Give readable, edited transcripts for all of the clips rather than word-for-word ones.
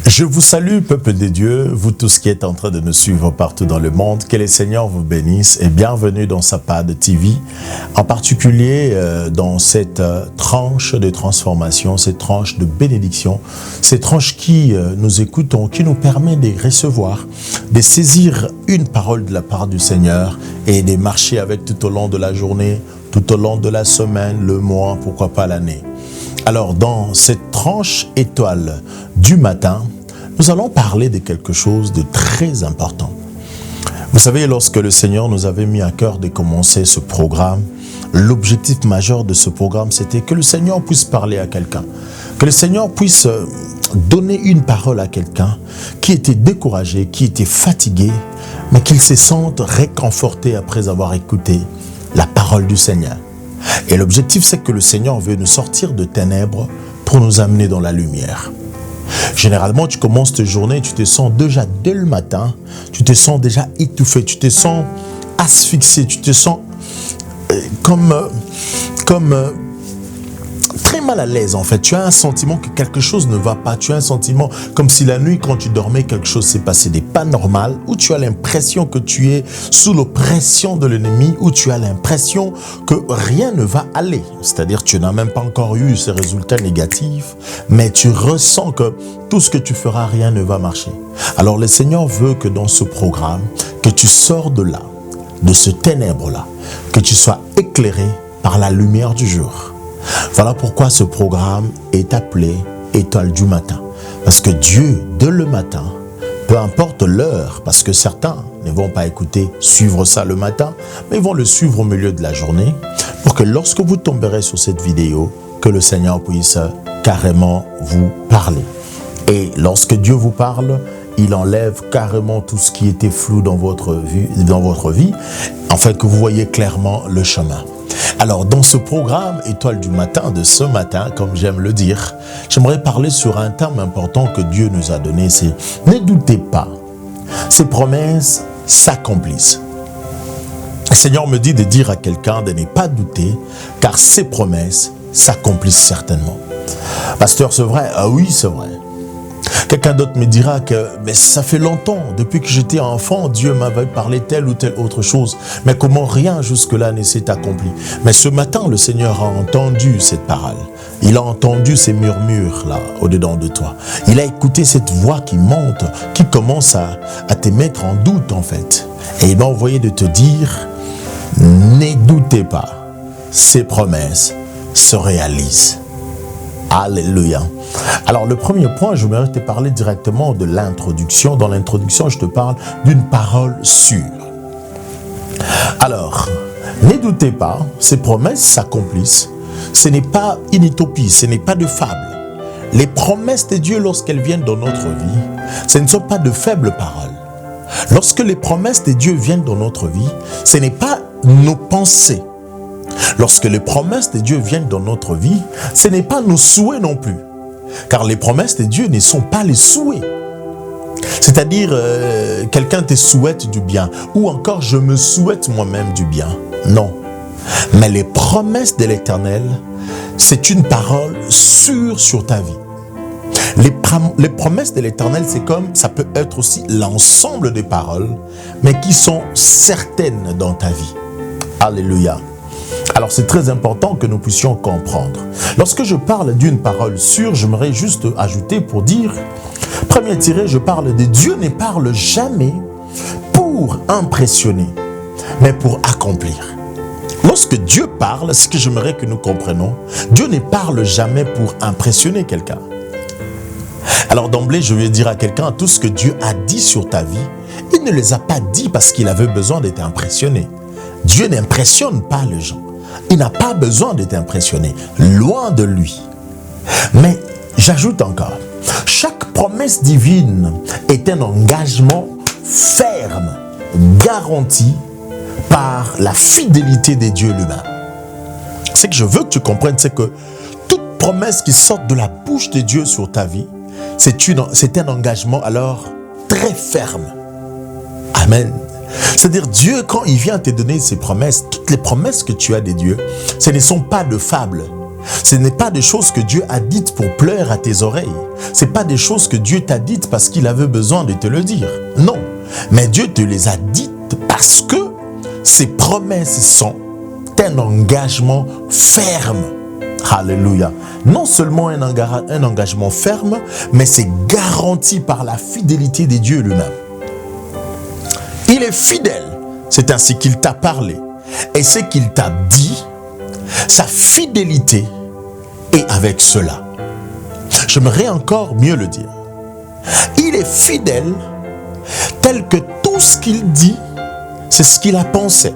Je vous salue, peuple de Dieu, vous tous qui êtes en train de nous suivre partout dans le monde. Que le Seigneur vous bénisse et bienvenue dans Sapad TV, en particulier dans cette tranche de transformation, cette tranche de bénédiction, cette tranche qui nous écoutons, qui nous permet de recevoir, de saisir une parole de la part du Seigneur et de marcher avec tout au long de la journée, tout au long de la semaine, le mois, pourquoi pas l'année. Alors, dans cette tranche étoile du matin, nous allons parler de quelque chose de très important. Vous savez, lorsque le Seigneur nous avait mis à cœur de commencer ce programme, l'objectif majeur de ce programme, c'était que le Seigneur puisse parler à quelqu'un, que le Seigneur puisse donner une parole à quelqu'un qui était découragé, qui était fatigué, mais qu'il se sente réconforté après avoir écouté la parole du Seigneur. Et l'objectif, c'est que le Seigneur veut nous sortir de ténèbres pour nous amener dans la lumière. Généralement, tu commences ta journée, tu te sens déjà dès le matin, tu te sens déjà étouffé, tu te sens asphyxié, tu te sens comme très mal à l'aise en fait. Tu as un sentiment que quelque chose ne va pas, tu as un sentiment comme si la nuit quand tu dormais quelque chose s'est passé de pas normal, ou tu as l'impression que tu es sous l'oppression de l'ennemi, ou tu as l'impression que rien ne va aller. C'est-à-dire tu n'as même pas encore eu ces résultats négatifs, mais tu ressens que tout ce que tu feras, rien ne va marcher. Alors le Seigneur veut que dans ce programme, que tu sors de là, de ce ténèbre-là, que tu sois éclairé par la lumière du jour. Voilà pourquoi ce programme est appelé Étoile du matin. Parce que Dieu, dès le matin, peu importe l'heure, parce que certains ne vont pas écouter, suivre ça le matin, mais ils vont le suivre au milieu de la journée, pour que lorsque vous tomberez sur cette vidéo, que le Seigneur puisse carrément vous parler. Et lorsque Dieu vous parle, il enlève carrément tout ce qui était flou dans votre vie, afin que vous voyez clairement le chemin. Alors, dans ce programme Étoile du matin de ce matin, comme j'aime le dire, j'aimerais parler sur un terme important que Dieu nous a donné, c'est « Ne doutez pas, ces promesses s'accomplissent ». Le Seigneur me dit de dire à quelqu'un de ne pas douter, car ces promesses s'accomplissent certainement. Pasteur, c'est vrai? Ah oui, c'est vrai. Quelqu'un d'autre me dira que mais ça fait longtemps, depuis que j'étais enfant, Dieu m'avait parlé telle ou telle autre chose. Mais comment rien jusque-là ne s'est accompli? Mais ce matin, le Seigneur a entendu cette parole. Il a entendu ces murmures là, au-dedans de toi. Il a écouté cette voix qui monte, qui commence à te mettre en doute en fait. Et il m'a envoyé de te dire, ne doutez pas, ces promesses se réalisent. Alléluia. Alors le premier point, je voudrais te parler directement de l'introduction. Dans l'introduction, je te parle d'une parole sûre. Alors, ne doutez pas, ces promesses s'accomplissent. Ce n'est pas une utopie, ce n'est pas de fable. Les promesses de Dieu, lorsqu'elles viennent dans notre vie, ce ne sont pas de faibles paroles. Lorsque les promesses de Dieu viennent dans notre vie, ce n'est pas nos pensées. Lorsque les promesses de Dieu viennent dans notre vie, ce n'est pas nos souhaits non plus. Car les promesses de Dieu ne sont pas les souhaits. C'est-à-dire, quelqu'un te souhaite du bien, ou encore je me souhaite moi-même du bien. Non. Mais les promesses de l'Éternel, c'est une parole sûre sur ta vie. Les promesses de l'Éternel, c'est comme, ça peut être aussi l'ensemble des paroles, mais qui sont certaines dans ta vie. Alléluia. Alors c'est très important que nous puissions comprendre. Lorsque je parle d'une parole sûre, j'aimerais juste ajouter pour dire, premier tiré, je parle de Dieu ne parle jamais pour impressionner, mais pour accomplir. Lorsque Dieu parle, ce que j'aimerais que nous comprenions, Dieu ne parle jamais pour impressionner quelqu'un. Alors d'emblée, je vais dire à quelqu'un, tout ce que Dieu a dit sur ta vie, il ne les a pas dit parce qu'il avait besoin d'être impressionné. Dieu n'impressionne pas les gens. Il n'a pas besoin d'être impressionné, loin de lui. Mais j'ajoute encore, chaque promesse divine est un engagement ferme, garanti par la fidélité de Dieu lui-même. Ce que je veux que tu comprennes, c'est que toute promesse qui sort de la bouche de Dieu sur ta vie, c'est un engagement alors très ferme. Amen. C'est-à-dire Dieu, quand il vient te donner ses promesses, toutes les promesses que tu as de Dieu, ce ne sont pas de fables. Ce n'est pas des choses que Dieu a dites pour plaire à tes oreilles. Ce n'est pas des choses que Dieu t'a dites parce qu'il avait besoin de te le dire. Non, mais Dieu te les a dites parce que ces promesses sont un engagement ferme. Alléluia. Non seulement un engagement ferme, mais c'est garanti par la fidélité de Dieu lui-même. Il est fidèle. C'est ainsi qu'il t'a parlé. Et ce qu'il t'a dit, sa fidélité est avec cela. J'aimerais encore mieux le dire. Il est fidèle tel que tout ce qu'il dit, c'est ce qu'il a pensé.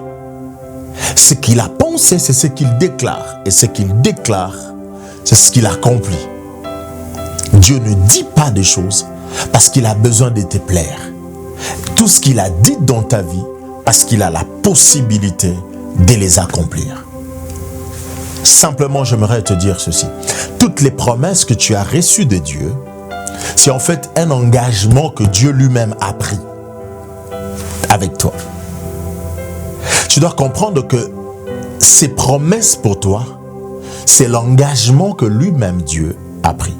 Ce qu'il a pensé, c'est ce qu'il déclare. Et ce qu'il déclare, c'est ce qu'il accomplit. Dieu ne dit pas des choses parce qu'il a besoin de te plaire. Tout ce qu'il a dit dans ta vie, parce qu'il a la possibilité de les accomplir. Simplement, j'aimerais te dire ceci. Toutes les promesses que tu as reçues de Dieu, c'est en fait un engagement que Dieu lui-même a pris avec toi. Tu dois comprendre que ces promesses pour toi, c'est l'engagement que lui-même Dieu a pris.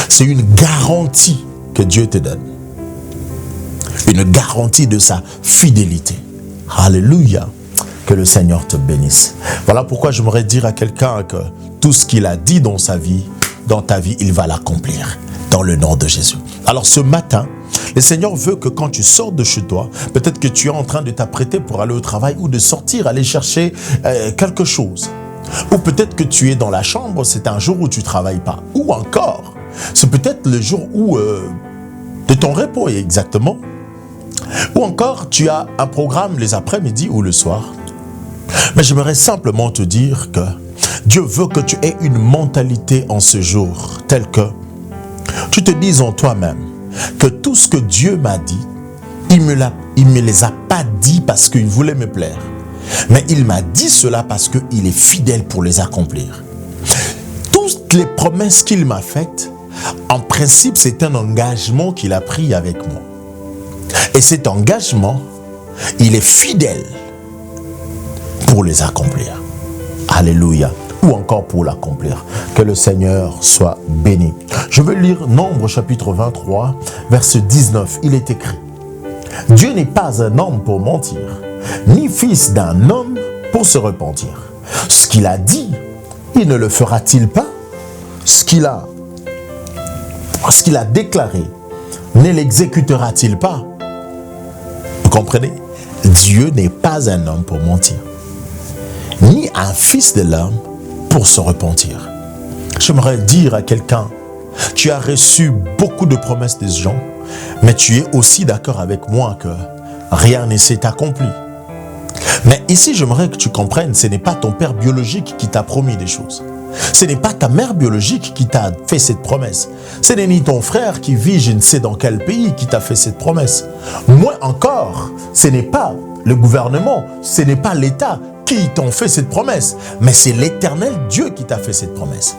C'est une garantie que Dieu te donne. Une garantie de sa fidélité. Alléluia. Que le Seigneur te bénisse. Voilà pourquoi j'aimerais dire à quelqu'un que tout ce qu'il a dit dans sa vie, dans ta vie, il va l'accomplir. Dans le nom de Jésus. Alors ce matin, le Seigneur veut que quand tu sors de chez toi, peut-être que tu es en train de t'apprêter pour aller au travail ou de sortir, aller chercher quelque chose. Ou peut-être que tu es dans la chambre, c'est un jour où tu ne travailles pas. Ou encore, c'est peut-être le jour où de ton repos exactement. Ou encore, tu as un programme les après-midi ou le soir. Mais j'aimerais simplement te dire que Dieu veut que tu aies une mentalité en ce jour, telle que tu te dises en toi-même que tout ce que Dieu m'a dit, il me les a pas dit parce qu'il voulait me plaire. Mais il m'a dit cela parce qu'il est fidèle pour les accomplir. Toutes les promesses qu'il m'a faites, en principe, c'est un engagement qu'il a pris avec moi. Et cet engagement, il est fidèle pour les accomplir. Alléluia. Ou encore pour l'accomplir. Que le Seigneur soit béni. Je veux lire Nombre chapitre 23, verset 19. Il est écrit: Dieu n'est pas un homme pour mentir, ni fils d'un homme pour se repentir. Ce qu'il a dit, il ne le fera-t-il pas? Ce qu'il a déclaré, ne l'exécutera-t-il pas? Vous comprenez? Dieu n'est pas un homme pour mentir, ni un fils de l'homme pour se repentir. J'aimerais dire à quelqu'un, tu as reçu beaucoup de promesses des gens, mais tu es aussi d'accord avec moi que rien ne s'est accompli. Mais ici, j'aimerais que tu comprennes, ce n'est pas ton père biologique qui t'a promis des choses. Ce n'est pas ta mère biologique qui t'a fait cette promesse. Ce n'est ni ton frère qui vit je ne sais dans quel pays qui t'a fait cette promesse. Moins encore, ce n'est pas le gouvernement, ce n'est pas l'État qui t'ont fait cette promesse, mais c'est l'Éternel Dieu qui t'a fait cette promesse.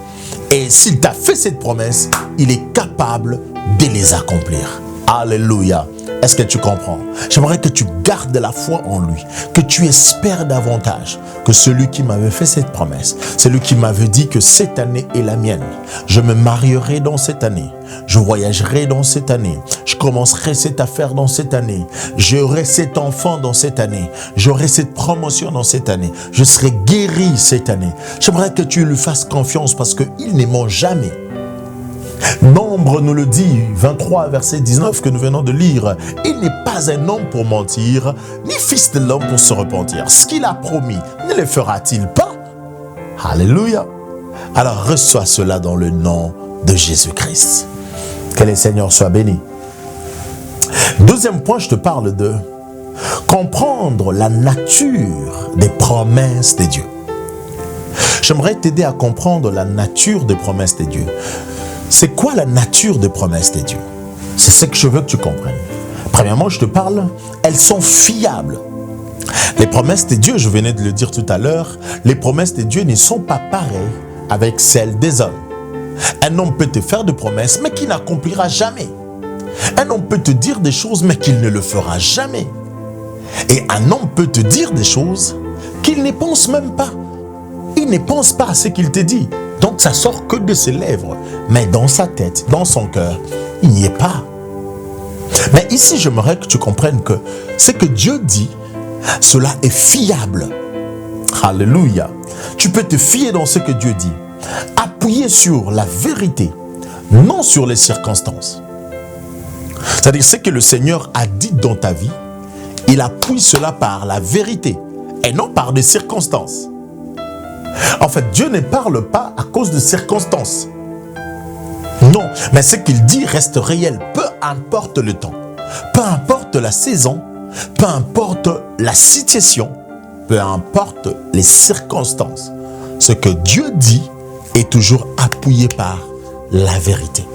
Et s'il t'a fait cette promesse, il est capable de les accomplir. Alléluia. Est-ce que tu comprends? J'aimerais que tu gardes la foi en lui, que tu espères davantage que celui qui m'avait fait cette promesse, celui qui m'avait dit que cette année est la mienne. Je me marierai dans cette année, je voyagerai dans cette année, je commencerai cette affaire dans cette année, j'aurai cet enfant dans cette année, j'aurai cette promotion dans cette année, je serai guéri cette année. J'aimerais que tu lui fasses confiance parce qu'il ne ment jamais. Nombre nous le dit, 23 verset 19 que nous venons de lire. Il n'est pas un homme pour mentir, ni fils de l'homme pour se repentir. Ce qu'il a promis, ne le fera-t-il pas? Alléluia. Alors reçois cela dans le nom de Jésus-Christ. Que le Seigneur soit béni. Deuxième point, je te parle de comprendre la nature des promesses de Dieu. J'aimerais t'aider à comprendre la nature des promesses de Dieu. C'est quoi la nature des promesses de Dieu? C'est ce que je veux que tu comprennes. Premièrement, je te parle, elles sont fiables. Les promesses de Dieu, je venais de le dire tout à l'heure, les promesses de Dieu ne sont pas pareilles avec celles des hommes. Un homme peut te faire des promesses, mais qui n'accomplira jamais. Un homme peut te dire des choses, mais qu'il ne le fera jamais. Et un homme peut te dire des choses qu'il ne pense même pas. Il ne pense pas à ce qu'il te dit. Donc ça sort que de ses lèvres, mais dans sa tête, dans son cœur, il n'y est pas. Mais ici, j'aimerais que tu comprennes que ce que Dieu dit, cela est fiable. Alléluia. Tu peux te fier dans ce que Dieu dit. Appuyer sur la vérité, non sur les circonstances. C'est-à-dire ce que le Seigneur a dit dans ta vie, il appuie cela par la vérité et non par des circonstances. En fait, Dieu ne parle pas à cause de circonstances. Non, mais ce qu'il dit reste réel, peu importe le temps, peu importe la saison, peu importe la situation, peu importe les circonstances. Ce que Dieu dit est toujours appuyé par la vérité.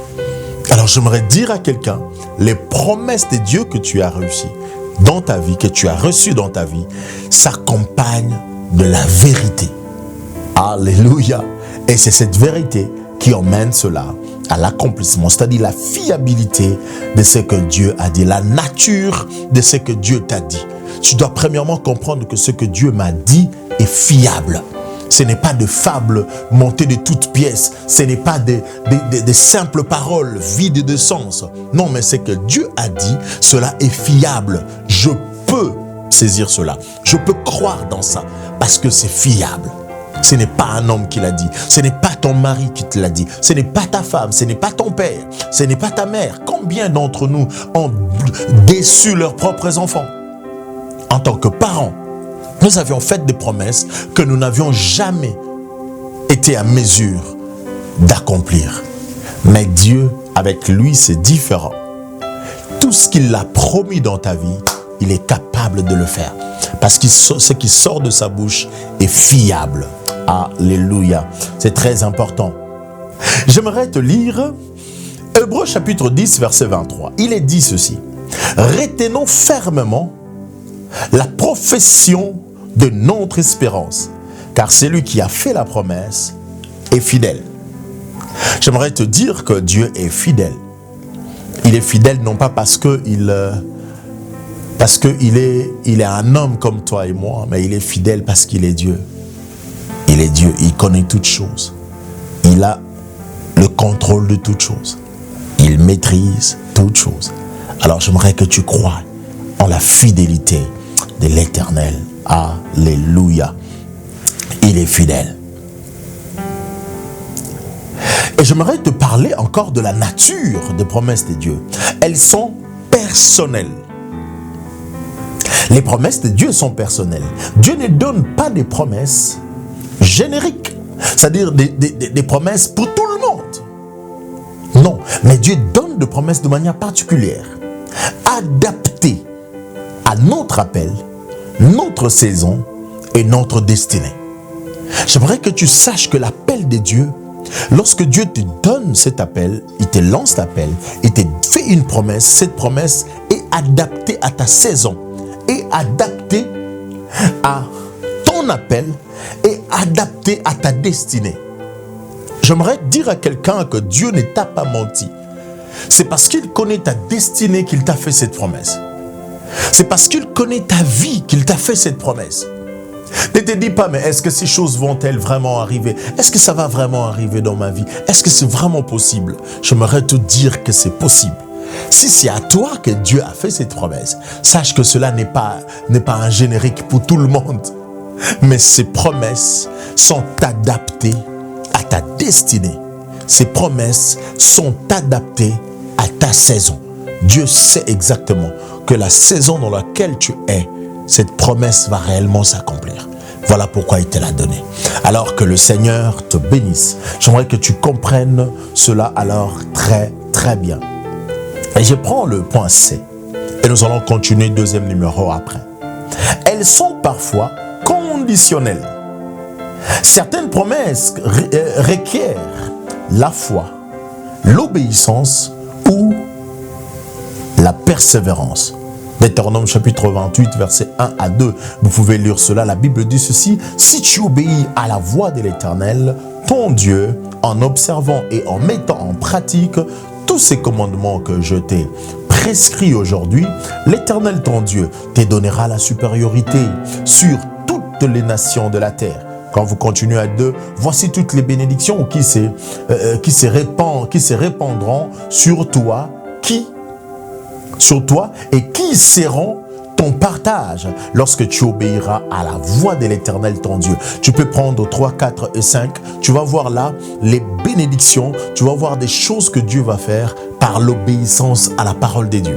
Alors j'aimerais dire à quelqu'un, les promesses de Dieu que tu as réussies dans ta vie, que tu as reçues dans ta vie, s'accompagnent de la vérité. Alléluia. Et c'est cette vérité qui emmène cela à l'accomplissement, c'est-à-dire la fiabilité de ce que Dieu a dit, la nature de ce que Dieu t'a dit. Tu dois premièrement comprendre que ce que Dieu m'a dit est fiable. Ce n'est pas de fables montées de toutes pièces. Ce n'est pas des simples paroles vides de sens. Non, mais ce que Dieu a dit, cela est fiable. Je peux saisir cela. Je peux croire dans ça parce que c'est fiable. Ce n'est pas un homme qui l'a dit. Ce n'est pas ton mari qui te l'a dit. Ce n'est pas ta femme. Ce n'est pas ton père. Ce n'est pas ta mère. Combien d'entre nous ont déçu leurs propres enfants? En tant que parents, nous avions fait des promesses que nous n'avions jamais été à mesure d'accomplir. Mais Dieu, avec lui, c'est différent. Tout ce qu'il a promis dans ta vie, il est capable de le faire. Parce que ce qui sort de sa bouche est fiable. Alléluia. C'est très important. J'aimerais te lire Hébreux chapitre 10, verset 23. Il est dit ceci. Retenons fermement la profession de notre espérance, car celui qui a fait la promesse est fidèle. J'aimerais te dire que Dieu est fidèle. Il est fidèle non pas parce qu'il est un homme comme toi et moi, mais il est fidèle parce qu'il est Dieu. Il est Dieu, il connaît toutes choses. Il a le contrôle de toutes choses. Il maîtrise toutes choses. Alors j'aimerais que tu croies en la fidélité de l'Éternel. Alléluia. Il est fidèle. Et j'aimerais te parler encore de la nature des promesses de Dieu. Elles sont personnelles. Les promesses de Dieu sont personnelles. Dieu ne donne pas des promesses génériques, c'est-à-dire des promesses pour tout le monde. Non, mais Dieu donne des promesses de manière particulière, adaptées à notre appel, notre saison et notre destinée. J'aimerais que tu saches que l'appel de Dieu, lorsque Dieu te donne cet appel, il te lance l'appel, il te fait une promesse, cette promesse est adaptée à ta saison, est adaptée à ton appel et adaptée à ta destinée. J'aimerais dire à quelqu'un que Dieu ne t'a pas menti. C'est parce qu'il connaît ta destinée qu'il t'a fait cette promesse. C'est parce qu'il connaît ta vie qu'il t'a fait cette promesse. Ne te dis pas, mais est-ce que ces choses vont-elles vraiment arriver? Est-ce que ça va vraiment arriver dans ma vie? Est-ce que c'est vraiment possible? J'aimerais te dire que c'est possible. Si c'est à toi que Dieu a fait cette promesse, sache que cela n'est pas un générique pour tout le monde. Mais ces promesses sont adaptées à ta destinée. Ces promesses sont adaptées à ta saison. Dieu sait exactement que la saison dans laquelle tu es, cette promesse va réellement s'accomplir. Voilà pourquoi il te l'a donné. Alors que le Seigneur te bénisse. J'aimerais que tu comprennes cela alors très très bien. Et je prends le point C. Et nous allons continuer deuxième numéro après. Elles sont parfois conditionnelles. Certaines promesses requièrent la foi, l'obéissance ou la persévérance. Deutéronome chapitre 28, versets 1 à 2. Vous pouvez lire cela. La Bible dit ceci. Si tu obéis à la voix de l'Éternel, ton Dieu, en observant et en mettant en pratique tous ces commandements que je t'ai prescrits aujourd'hui, l'Éternel, ton Dieu, te donnera la supériorité sur toutes les nations de la terre. quand vous continuez à 2, voici toutes les bénédictions qui se répandront sur toi et qui seront ton partage lorsque tu obéiras à la voix de l'Éternel ton Dieu. Tu peux prendre 3, 4 et 5. Tu vas voir là les bénédictions. Tu vas voir des choses que Dieu va faire par l'obéissance à la parole de Dieu,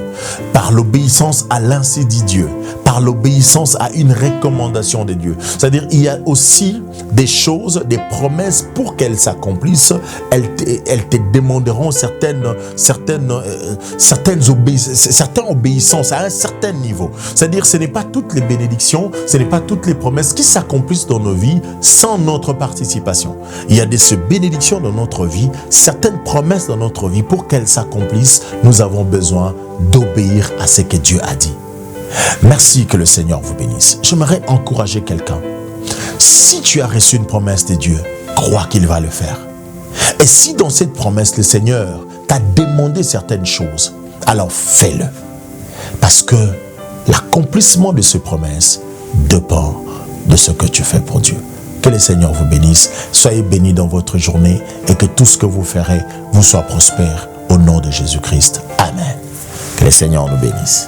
par l'obéissance à l'ainsi dit Dieu, par l'obéissance à une recommandation de Dieu. C'est-à-dire, il y a aussi des choses, des promesses pour qu'elles s'accomplissent. Elles te demanderont certaines obéissances à un certain niveau. C'est-à-dire, ce n'est pas toutes les bénédictions, ce n'est pas toutes les promesses qui s'accomplissent dans nos vies sans notre participation. Il y a des bénédictions dans notre vie, certaines promesses dans notre vie pour qu'elles s'accomplissent. Nous avons besoin d'obéir à ce que Dieu a dit. Merci, que le Seigneur vous bénisse. J'aimerais encourager quelqu'un. Si tu as reçu une promesse de Dieu, crois qu'il va le faire. Et si dans cette promesse, le Seigneur t'a demandé certaines choses, alors fais-le. Parce que l'accomplissement de ces promesses dépend de ce que tu fais pour Dieu. Que le Seigneur vous bénisse. Soyez bénis dans votre journée et que tout ce que vous ferez vous soit prospère. Au nom de Jésus-Christ. Amen. Que le Seigneur nous bénisse.